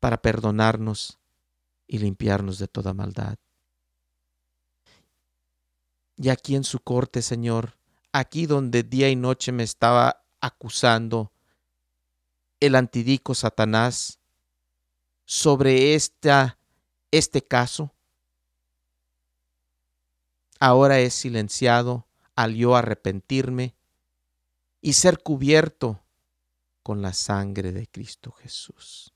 para perdonarnos y limpiarnos de toda maldad. Y aquí en su corte, Señor, aquí donde día y noche me estaba acusando el antidico Satanás sobre este caso, ahora es silenciado al yo arrepentirme y ser cubierto con la sangre de Cristo Jesús.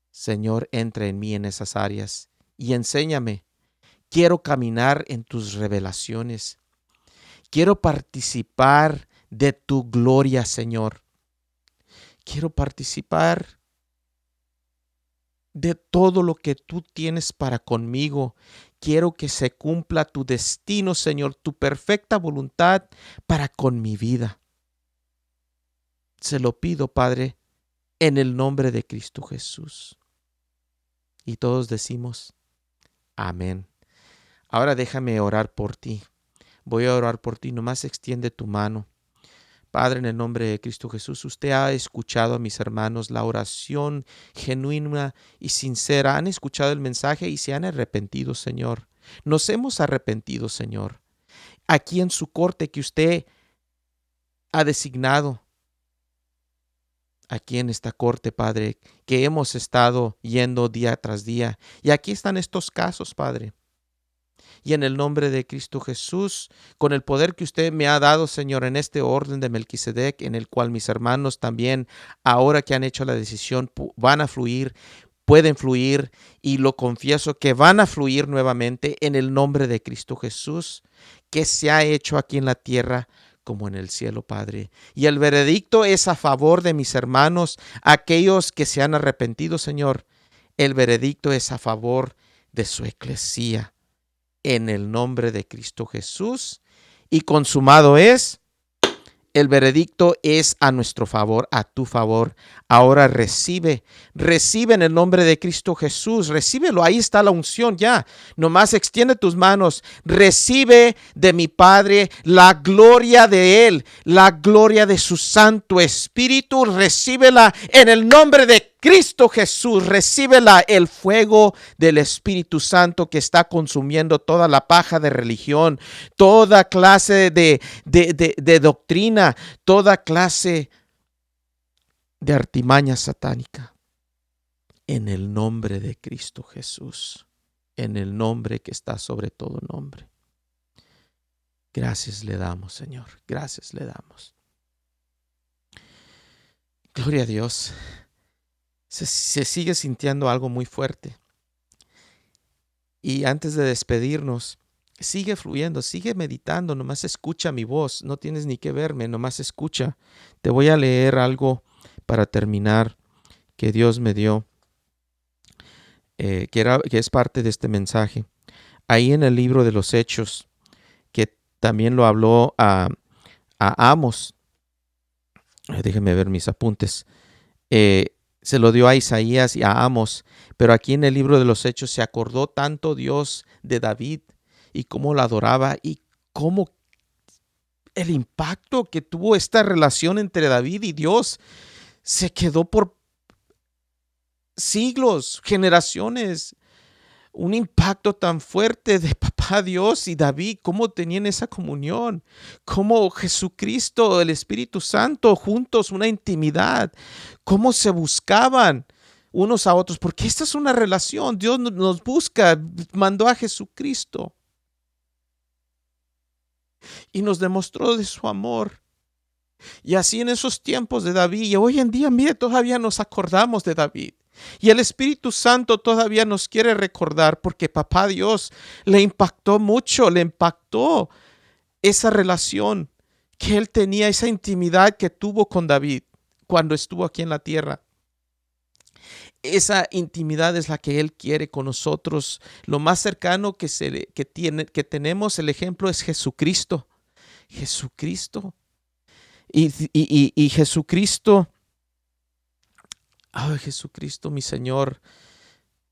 Señor, entra en mí en esas áreas y enséñame. Quiero caminar en tus revelaciones. Quiero participar de tu gloria, Señor. Quiero participar de todo lo que tú tienes para conmigo. Quiero que se cumpla tu destino, Señor, tu perfecta voluntad para con mi vida. Se lo pido, Padre, en el nombre de Cristo Jesús. Y todos decimos, amén. Ahora déjame orar por ti. Voy a orar por ti. Nomás extiende tu mano. Padre, en el nombre de Cristo Jesús, usted ha escuchado a mis hermanos la oración genuina y sincera. Han escuchado el mensaje y se han arrepentido, Señor. Nos hemos arrepentido, Señor. Aquí en su corte que usted ha designado, aquí en esta corte, Padre, que hemos estado yendo día tras día. Y aquí están estos casos, Padre. Y en el nombre de Cristo Jesús, con el poder que usted me ha dado, Señor, en este orden de Melquisedec, en el cual mis hermanos también, ahora que han hecho la decisión, van a fluir, pueden fluir, y lo confieso que van a fluir nuevamente en el nombre de Cristo Jesús, que se ha hecho aquí en la tierra como en el cielo, Padre. Y el veredicto es a favor de mis hermanos, aquellos que se han arrepentido, Señor. El veredicto es a favor de su eclesía. En el nombre de Cristo Jesús, y consumado es. El veredicto es a nuestro favor, a tu favor. Ahora recibe en el nombre de Cristo Jesús, recíbelo, ahí está la unción ya. Nomás extiende tus manos, recibe de mi Padre la gloria de Él, la gloria de su Santo Espíritu, recíbela en el nombre de Cristo Jesús, recíbela, el fuego del Espíritu Santo que está consumiendo toda la paja de religión, toda clase de doctrina, toda clase de artimaña satánica. En el nombre de Cristo Jesús, en el nombre que está sobre todo nombre. Gracias le damos, Señor, gracias le damos. Gloria a Dios. Se sigue sintiendo algo muy fuerte. Y antes de despedirnos, sigue fluyendo, sigue meditando, nomás escucha mi voz, no tienes ni que verme, nomás escucha. Te voy a leer algo para terminar que Dios me dio, que es parte de este mensaje. Ahí en el libro de los Hechos, que también lo habló a Amos. Déjenme ver mis apuntes. Se lo dio a Isaías y a Amos, pero aquí en el libro de los Hechos se acordó tanto Dios de David y cómo lo adoraba y cómo el impacto que tuvo esta relación entre David y Dios se quedó por siglos, generaciones. Un impacto tan fuerte de papá Dios y David, cómo tenían esa comunión, cómo Jesucristo, el Espíritu Santo, juntos, una intimidad, cómo se buscaban unos a otros, porque esta es una relación, Dios nos busca, mandó a Jesucristo y nos demostró de su amor. Y así en esos tiempos de David, y hoy en día, mire, todavía nos acordamos de David. Y el Espíritu Santo todavía nos quiere recordar porque papá Dios le impactó mucho, le impactó esa relación que él tenía, esa intimidad que tuvo con David cuando estuvo aquí en la tierra. Esa intimidad es la que él quiere con nosotros. Lo más cercano que tenemos, el ejemplo es Jesucristo. Jesucristo. Y Jesucristo, ay, Jesucristo, mi Señor,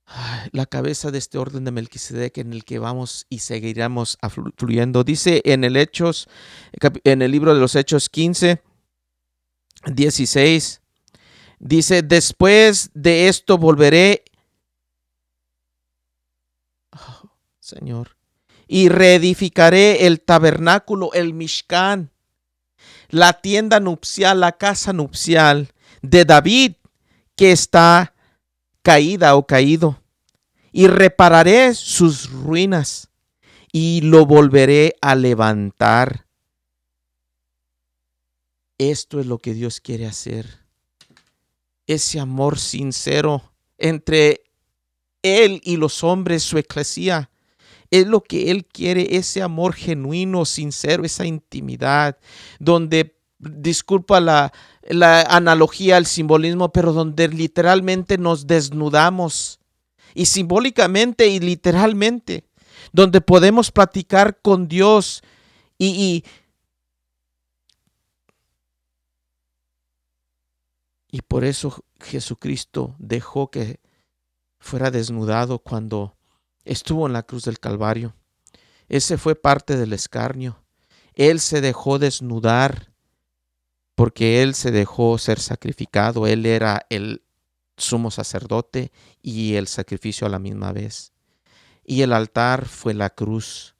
ay, la cabeza de este orden de Melquisedec en el que vamos y seguiremos fluyendo. Dice en el libro de los Hechos 15, 16, dice: después de esto volveré, oh, Señor, y reedificaré el tabernáculo, el Mishkan, la tienda nupcial, la casa nupcial de David, que está caída o caído, y repararé sus ruinas y lo volveré a levantar. Esto es lo que Dios quiere hacer. Ese amor sincero entre Él y los hombres, su eclesía. Es lo que Él quiere, ese amor genuino, sincero, esa intimidad, donde, disculpa la analogía, el simbolismo, pero donde literalmente nos desnudamos, y simbólicamente y literalmente, donde podemos platicar con Dios y por eso Jesucristo dejó que fuera desnudado cuando estuvo en la cruz del Calvario. Ese fue parte del escarnio. Él se dejó desnudar porque Él se dejó ser sacrificado. Él era el sumo sacerdote y el sacrificio a la misma vez. Y el altar fue la cruz.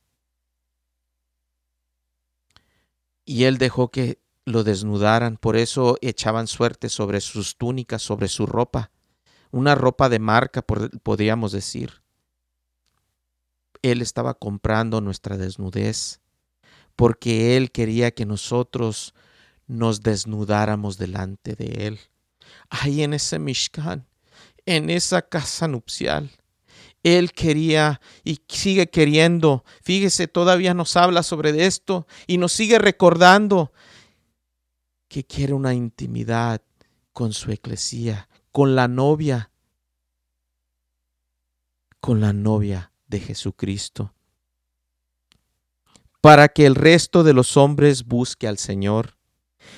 Y Él dejó que lo desnudaran. Por eso echaban suerte sobre sus túnicas, sobre su ropa. Una ropa de marca, podríamos decir. Él estaba comprando nuestra desnudez porque Él quería que nosotros nos desnudáramos delante de Él. Ahí en ese Mishkan, en esa casa nupcial, Él quería y sigue queriendo. Fíjese, todavía nos habla sobre esto y nos sigue recordando que quiere una intimidad con su eclesía, con la novia de Jesucristo, para que el resto de los hombres busque al Señor,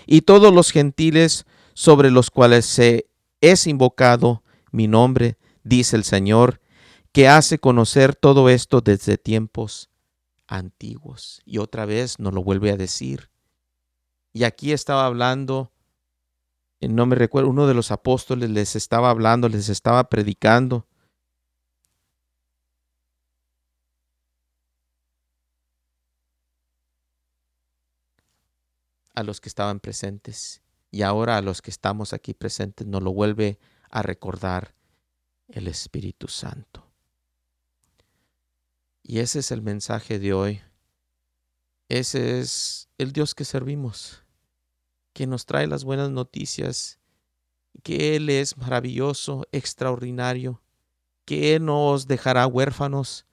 y todos los gentiles sobre los cuales se es invocado mi nombre, dice el Señor, que hace conocer todo esto desde tiempos antiguos. Y otra vez nos lo vuelve a decir. Y aquí estaba hablando, no me recuerdo, uno de los apóstoles les estaba hablando, les estaba predicando. A los que estaban presentes, y ahora a los que estamos aquí presentes nos lo vuelve a recordar el Espíritu Santo. Y ese es el mensaje de hoy. Ese es el Dios que servimos, que nos trae las buenas noticias, que Él es maravilloso, extraordinario, que Él no os dejará huérfanos,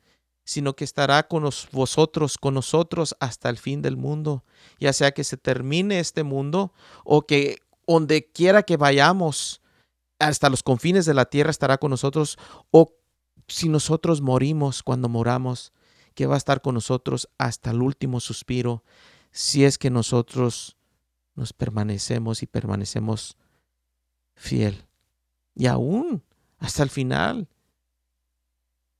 sino que estará con nosotros hasta el fin del mundo, ya sea que se termine este mundo o que donde quiera que vayamos, hasta los confines de la tierra estará con nosotros, o si nosotros morimos, cuando moramos, que va a estar con nosotros hasta el último suspiro, si es que nosotros nos permanecemos y permanecemos fiel, y aún hasta el final.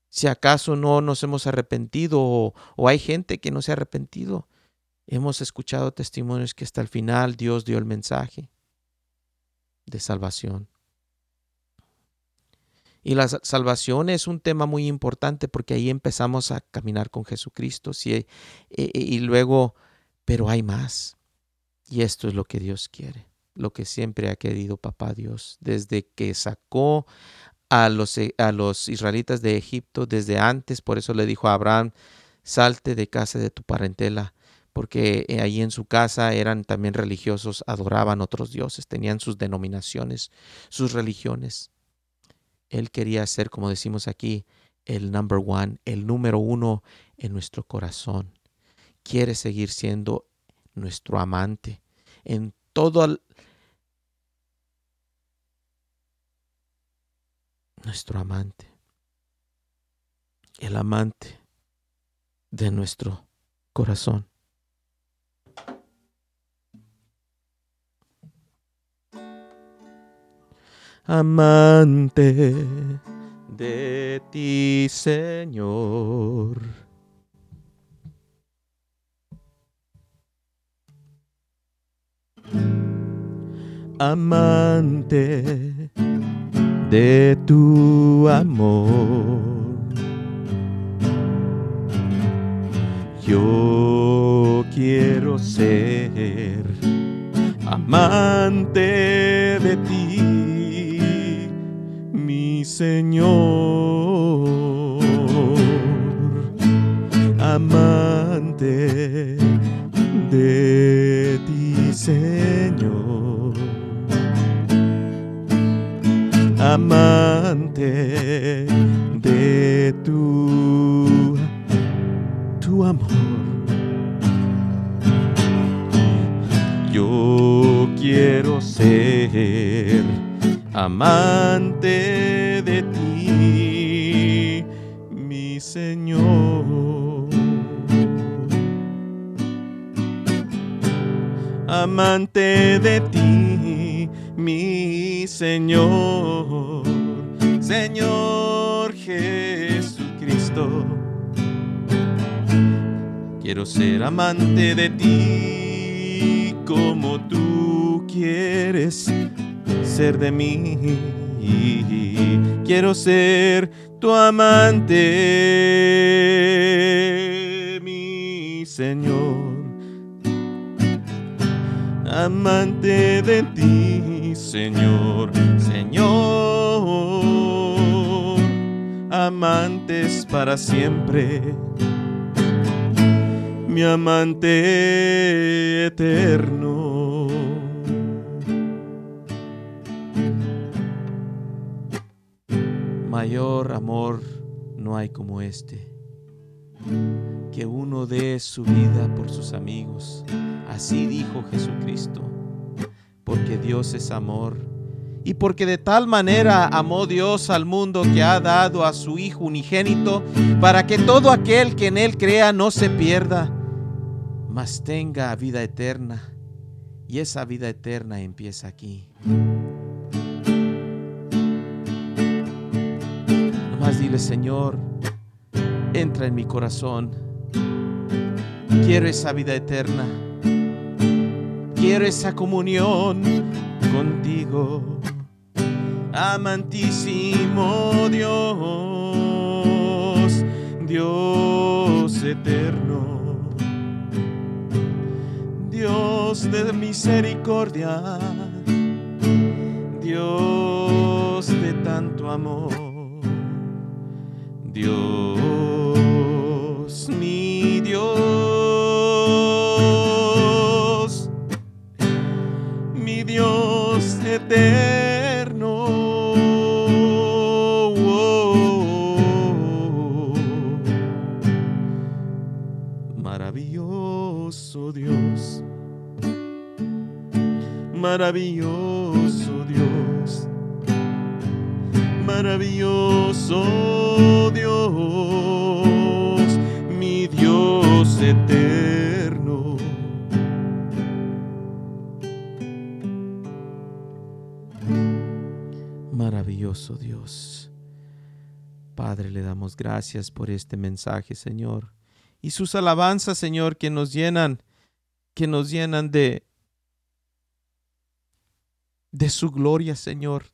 Si acaso no nos hemos arrepentido o hay gente que no se ha arrepentido, hemos escuchado testimonios que hasta el final Dios dio el mensaje de salvación. Y la salvación es un tema muy importante porque ahí empezamos a caminar con Jesucristo. Sí, y luego, pero hay más. Y esto es lo que Dios quiere, lo que siempre ha querido Papá Dios, desde que sacó a los israelitas de Egipto desde antes. Por eso le dijo a Abraham, salte de casa de tu parentela, porque ahí en su casa eran también religiosos, adoraban otros dioses, tenían sus denominaciones, sus religiones. Él quería ser, como decimos aquí, el number one, el número uno en nuestro corazón. Quiere seguir siendo nuestro amante en todo nuestro amante, el amante de nuestro corazón. Amante de ti, Señor. Amante de tu amor. Yo quiero ser amante de ti, mi Señor. Amante de ti, Señor. Amante de de tu amor. Yo quiero ser amante de ti, mi Señor. Amante de ti, mi Señor, Señor Jesucristo. Quiero ser amante de ti como tú quieres ser de mí. Quiero ser tu amante, mi Señor. Amante de ti, Señor, Señor, amantes para siempre, mi amante eterno. Mayor amor no hay como este, que uno dé su vida por sus amigos. Así dijo Jesucristo, porque Dios es amor, y porque de tal manera amó Dios al mundo que ha dado a su Hijo unigénito, para que todo aquel que en Él crea no se pierda, mas tenga vida eterna. Y esa vida eterna empieza aquí. Nomás dile: Señor, entra en mi corazón. Quiero esa vida eterna. Quiero esa comunión contigo, amantísimo Dios, Dios eterno, Dios de misericordia, Dios de tanto amor, Dios, mi Dios. Dios eterno, maravilloso Dios, maravilloso Dios, maravilloso Dios, mi Dios eterno. Maravilloso Dios. Padre, le damos gracias por este mensaje, Señor, y sus alabanzas, Señor, que nos llenan de su gloria, Señor,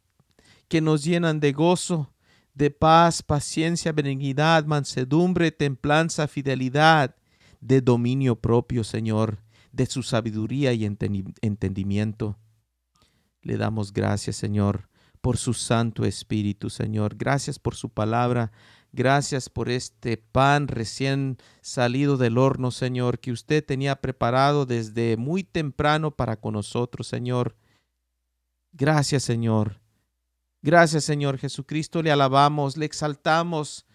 que nos llenan de gozo, de paz, paciencia, benignidad, mansedumbre, templanza, fidelidad, de dominio propio, Señor, de su sabiduría y entendimiento. Le damos gracias, Señor, por su Santo Espíritu, Señor. Gracias por su palabra. Gracias por este pan recién salido del horno, Señor, que usted tenía preparado desde muy temprano para con nosotros, Señor. Gracias, Señor. Gracias, Señor Jesucristo. Le alabamos, le exaltamos.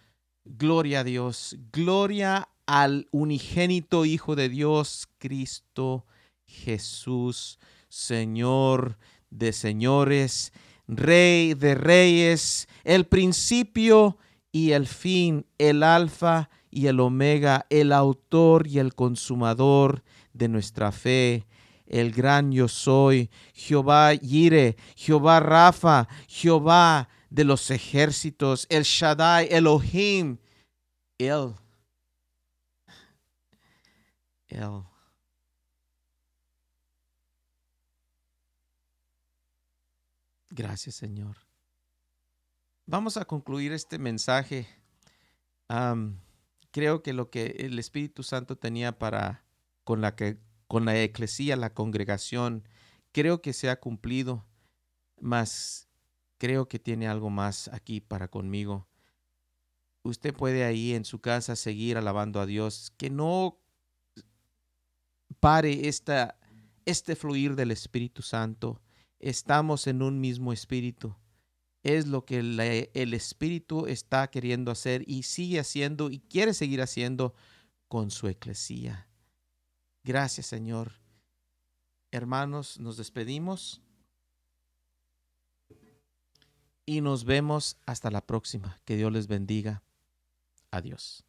Gloria a Dios. Gloria al unigénito Hijo de Dios, Cristo Jesús, Señor de señores, Rey de reyes, el principio y el fin, el alfa y el omega, el autor y el consumador de nuestra fe, el gran yo soy, Jehová Yire, Jehová Rafa, Jehová de los ejércitos, el Shaddai, Elohim, El. Gracias, Señor. Vamos a concluir este mensaje. Creo que lo que el Espíritu Santo tenía con la eclesía, la congregación, creo que se ha cumplido, mas creo que tiene algo más aquí para conmigo. Usted puede ahí en su casa seguir alabando a Dios, que no pare este fluir del Espíritu Santo. Estamos en un mismo espíritu. es lo que el Espíritu está queriendo hacer y sigue haciendo y quiere seguir haciendo con su eclesía. Gracias, Señor. Hermanos, nos despedimos y nos vemos hasta la próxima. Que Dios les bendiga. Adiós.